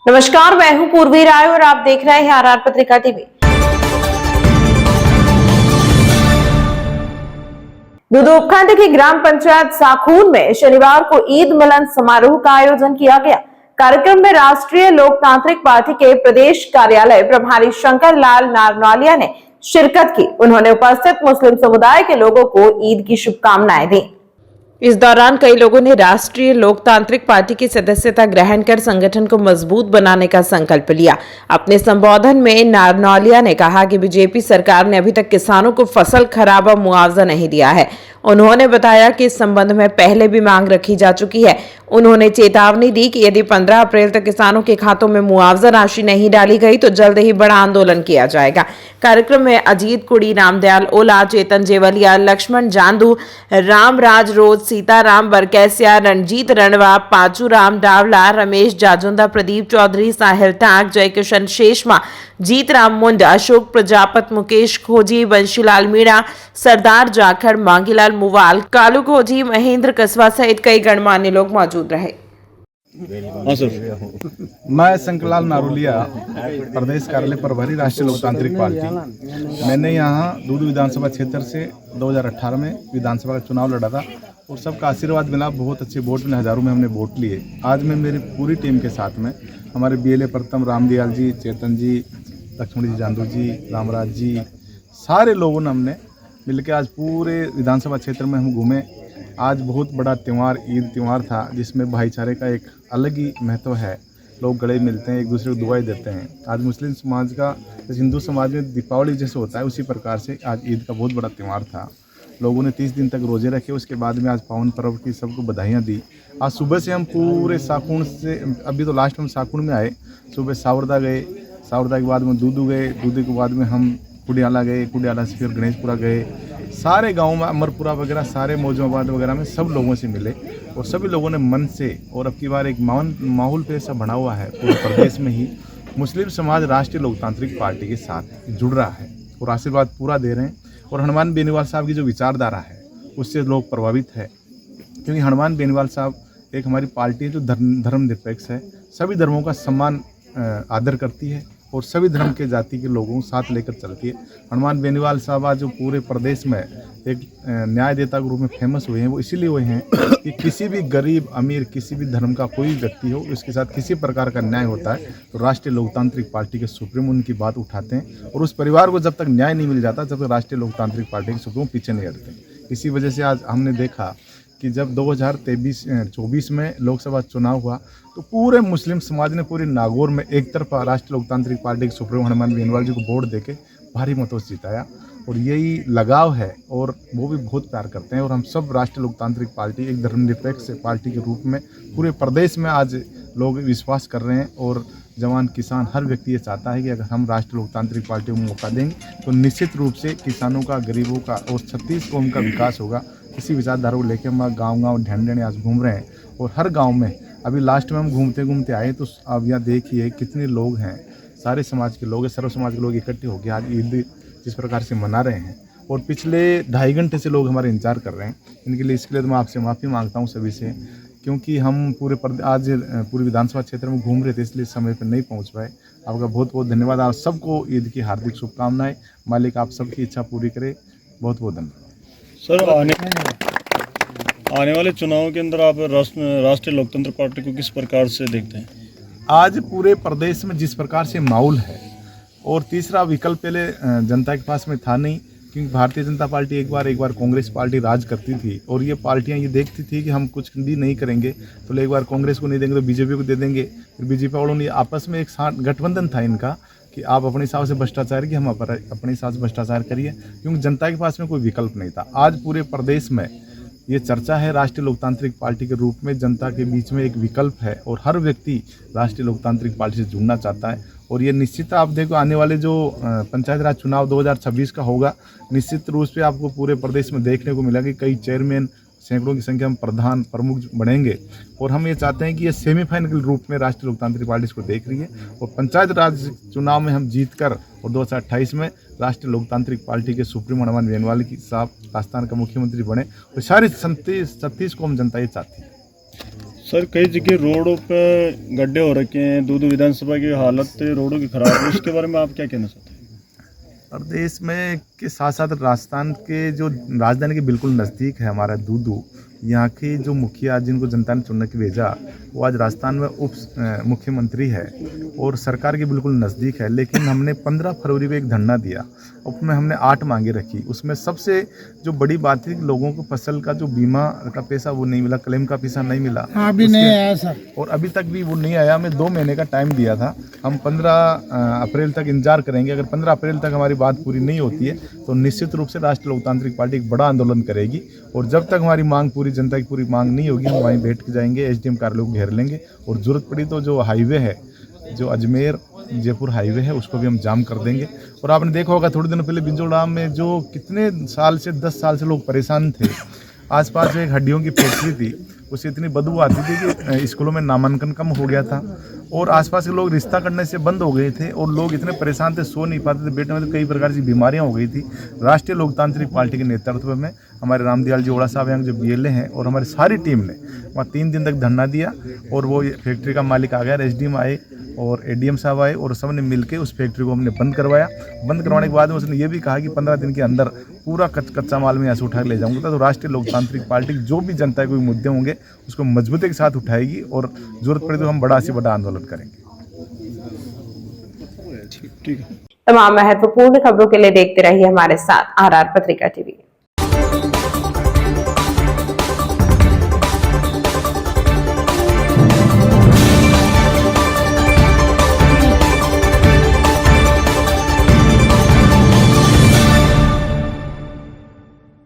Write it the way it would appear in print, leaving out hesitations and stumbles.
नमस्कार, मैं हूं पूर्वी राय और आप देख रहे हैं आरआर पत्रिका टीवी। दुदू उपखंड की ग्राम पंचायत साखून में शनिवार को ईद मिलन समारोह का आयोजन किया गया। कार्यक्रम में राष्ट्रीय लोकतांत्रिक पार्टी के प्रदेश कार्यालय प्रभारी शंकर लाल नारनौलिया ने शिरकत की। उन्होंने उपस्थित मुस्लिम समुदाय के लोगों को ईद की शुभकामनाएं दी। इस दौरान कई लोगों ने राष्ट्रीय लोकतांत्रिक पार्टी की सदस्यता ग्रहण कर संगठन को मजबूत बनाने का संकल्प लिया। अपने संबोधन में नारनौलिया ने कहा कि बीजेपी सरकार ने अभी तक किसानों को फसल खराबा मुआवजा नहीं दिया है। उन्होंने बताया कि इस संबंध में पहले भी मांग रखी जा चुकी है। उन्होंने चेतावनी दी कि यदि 15 अप्रैल तक किसानों के खातों में मुआवजा राशि नहीं डाली गई तो जल्द ही बड़ा आंदोलन किया जाएगा। कार्यक्रम में अजीत कुड़ी, रामदयाल ओला, चेतन जेवलिया, लक्ष्मण जांदू, रामराज रोज, सीताराम बरकैसिया, रणजीत रणवा, पाचूराम डावला, रमेश जाजुंदा, प्रदीप चौधरी, साहिल टाक, जयकिशन शेषमा, जीतराम मुंड, अशोक प्रजापत, मुकेश खोजी, बंशीलाल मीणा, सरदार जाखड़, मांगीलाल मुवाल, कालू खोजी, महेंद्र कस्बा सहित कई गणमान्य लोग मौजूद रहे। मैं शंकरलाल नारोलिया, प्रदेश कार्यालय प्रभारी, राष्ट्रीय लोकतांत्रिक पार्टी। मैंने यहाँ दूदू विधानसभा क्षेत्र से 2018 में विधानसभा का चुनाव लड़ा था और सबका आशीर्वाद मिला। बहुत अच्छे वोट में, हजारों में हमने वोट लिए। आज मैं मेरी पूरी टीम के साथ में हमारे बीएलए प्रथम रामदयाल जी, चेतन जी, लक्ष्मण जी जांदू जी, रामराज जी, सारे लोगों ने हमने मिलकर आज पूरे विधानसभा क्षेत्र में हम घूमे। आज बहुत बड़ा त्यौहार, ईद त्यौहार था, जिसमें भाईचारे का एक अलग ही महत्व है। लोग गले मिलते हैं, एक दूसरे को दुआएं देते हैं। आज मुस्लिम समाज का, जैसे हिंदू समाज में दीपावली जैसे होता है, उसी प्रकार से आज ईद का बहुत बड़ा त्यौहार था। लोगों ने 30 दिन तक रोजे रखे। उसके बाद में आज पावन पर्व की सबको बधाइयाँ दी। आज सुबह से हम पूरे साकुण से, अभी तो लास्ट में साकुण में आए, सुबह सावरदा गए, सावरदा के बाद में दूदू गए, दूदू के बाद में हम कुडियाला गए, कुडियाला से फिर गणेशपुरा गए। सारे गांव में, अमरपुरा वगैरह, सारे मौजूदाबाद वगैरह में सब लोगों से मिले और सभी लोगों ने मन से, और अब की बार एक माहौल पे ऐसा बना हुआ है पूरे प्रदेश में ही, मुस्लिम समाज राष्ट्रीय लोकतांत्रिक पार्टी के साथ जुड़ रहा है और आशीर्वाद पूरा दे रहे हैं। और हनुमान बेनीवाल साहब की जो विचारधारा है उससे लोग प्रभावित है, क्योंकि हनुमान बेनीवाल साहब एक हमारी पार्टी है जो धर्मनिरपेक्ष है, सभी धर्मों का सम्मान आदर करती है और सभी धर्म के जाति के लोगों को साथ लेकर चलती है। हनुमान बेनीवाल साहब आज जो पूरे प्रदेश में एक न्यायदेता के रूप में फेमस हुए हैं, वो इसीलिए हुए हैं कि किसी भी गरीब अमीर, किसी भी धर्म का कोई व्यक्ति हो, उसके साथ किसी प्रकार का न्याय होता है तो राष्ट्रीय लोकतांत्रिक पार्टी के सुप्रीमो उनकी बात उठाते हैं और उस परिवार को जब तक न्याय नहीं मिल जाता, जब तक राष्ट्रीय लोकतांत्रिक पार्टी के सुप्रीमो पीछे नहीं हटते। इसी वजह से आज हमने देखा कि जब 2024 में लोकसभा चुनाव हुआ तो पूरे मुस्लिम समाज ने पूरे नागौर में एक तरफा राष्ट्रीय लोकतांत्रिक पार्टी के सुप्रीमो हनुमान बेनीवाल जी को वोट देके भारी मतों से जिताया। और यही लगाव है और वो भी बहुत प्यार करते हैं। और हम सब राष्ट्रीय लोकतांत्रिक पार्टी एक धर्मनिरपेक्ष पार्टी के रूप में पूरे प्रदेश में आज लोग विश्वास कर रहे हैं। और जवान, किसान, हर व्यक्ति ये चाहता है कि अगर हम राष्ट्रीय लोकतांत्रिक पार्टी को मौका देंगे तो निश्चित रूप से किसानों का, गरीबों का और 36 कौम का विकास होगा। इसी विचारधारा को लेकर हम गाँव ढेंढे आज घूम रहे हैं और हर गाँव में, अभी लास्ट में हम घूमते घूमते आए तो अब यहाँ देखिए कितने लोग हैं, सारे समाज के लोग, सर्व समाज के लोग इकट्ठे होकर आज ईद जिस प्रकार से मना रहे हैं। और पिछले 2.5 घंटे से लोग हमारे इंतजार कर रहे हैं। इनके लिए, इसके लिए तो मैं आपसे माफ़ी मांगता हूँ सभी से, क्योंकि हम आज पूरे विधानसभा क्षेत्र में घूम रहे थे, इसलिए समय पर नहीं पहुँच पाए। आपका बहुत बहुत धन्यवाद। आप सबको ईद की हार्दिक शुभकामनाएं। मालिक आप सबकी इच्छा पूरी करे। बहुत बहुत धन्यवाद। सर, आने वाले चुनाव के अंदर आप राष्ट्रीय लोकतंत्र पार्टी को किस प्रकार से देखते हैं? आज पूरे प्रदेश में जिस प्रकार से माहौल है, और तीसरा विकल्प पहले जनता के पास में था नहीं, क्योंकि भारतीय जनता पार्टी एक बार कांग्रेस पार्टी राज करती थी और ये पार्टियां ये देखती थी कि हम कुछ भी नहीं करेंगे तो एक बार कांग्रेस को नहीं देंगे तो बीजेपी को दे देंगे। फिर बीजेपी वालों ने आपस में एक साथ गठबंधन था इनका कि आप अपने हिसाब से भ्रष्टाचार किए, हम अपने हिसाब से भ्रष्टाचार करिए, क्योंकि जनता के पास में कोई विकल्प नहीं था। आज पूरे प्रदेश में ये चर्चा है, राष्ट्रीय लोकतांत्रिक पार्टी के रूप में जनता के बीच में एक विकल्प है और हर व्यक्ति राष्ट्रीय लोकतांत्रिक पार्टी से जुड़ना चाहता है। और ये निश्चित आप देखो, आने वाले जो पंचायत राज चुनाव 2026 का होगा, निश्चित रूप से आपको पूरे प्रदेश में देखने को मिलेगा कि कई चेयरमैन, सैकड़ों की संख्या में प्रधान, प्रमुख बढ़ेंगे। और हम ये चाहते हैं कि ये सेमीफाइनल रूप में राष्ट्रीय लोकतांत्रिक पार्टी इसको देख रही है और पंचायत राज चुनाव में हम जीतकर और 2028 में राष्ट्रीय लोकतांत्रिक पार्टी के सुप्रीमो हनुमान बेनीवाल की साहब राजस्थान का मुख्यमंत्री बने और सारी 36 कौम जनता ये चाहती है। सर कई जगह रोडों पे गड्ढे हो रखे हैं, दूध विधानसभा की हालत रोडों की खराब है, उसके बारे में आप क्या कहना चाहते हैं? प्रदेश में के साथ साथ राजस्थान के जो राजधानी के बिल्कुल नज़दीक है हमारा दूदू, यहाँ की जो मुखिया जिनको जनता ने चुनने के भेजा वो आज राजस्थान में मुख्यमंत्री है और सरकार के बिल्कुल नज़दीक है। लेकिन हमने 15 फरवरी को एक धरना दिया, उसमें हमने 8 मांगे रखी। उसमें सबसे जो बड़ी बात थी कि लोगों को फसल का जो बीमा का पैसा वो नहीं मिला, क्लेम का पैसा नहीं मिला, अभी नहीं आया सर, और अभी तक भी वो नहीं आया। हमें 2 महीने का टाइम दिया था, हम 15 अप्रैल तक इंतजार करेंगे। अगर 15 अप्रैल तक हमारी बात पूरी नहीं होती है तो निश्चित रूप से राष्ट्रीय लोकतांत्रिक पार्टी एक बड़ा आंदोलन करेगी, और जब तक हमारी मांग पूरी, जनता की पूरी मांग नहीं होगी, हम वहीं बैठ के जाएंगे, एसडीएम कार्यालय को घेर लेंगे, और जरूरत पड़ी तो जो हाईवे है, जो अजमेर जयपुर हाईवे है, उसको भी हम जाम कर देंगे। और आपने देखा होगा थोड़े दिनों पहले बिंजोड़ा में जो कितने साल से 10 साल से लोग परेशान थे, आसपास जो एक हड्डियों की फैक्ट्री थी उससे इतनी बदबू आती थी कि स्कूलों में नामांकन कम हो गया था, और आसपास के लोग रिश्ता करने से बंद हो गए थे, और लोग इतने परेशान थे, सो नहीं पाते थे, पेट में तो कई प्रकार की बीमारियां हो गई थी। राष्ट्रीय लोकतांत्रिक पार्टी के नेतृत्व में हमारे रामदयाल जी ओड़ा साहब यहाँ जो बीएलए हैं और हमारी सारी टीम ने वहाँ 3 दिन तक धरना दिया, और वो फैक्ट्री का मालिक आ गया, एसडीएम आए और एडीएम साहब आए, और सब ने मिलकर उस फैक्ट्री को हमने बंद करवाया। बंद करवाने के बाद में उसने ये भी कहा कि 15 दिन के अंदर पूरा कच्चा माल में यहाँ से उठा के ले जाऊंगा। तो राष्ट्रीय लोकतांत्रिक पार्टी जो भी जनता के कोई मुद्दे होंगे उसको मजबूती के साथ उठाएगी, और जरूरत पड़े तो हम बड़ा से बड़ा आंदोलन करेंगे। ठीक है। तमाम महत्वपूर्ण खबरों के लिए देखते रहिए हमारे साथ RR पत्रिका टीवी।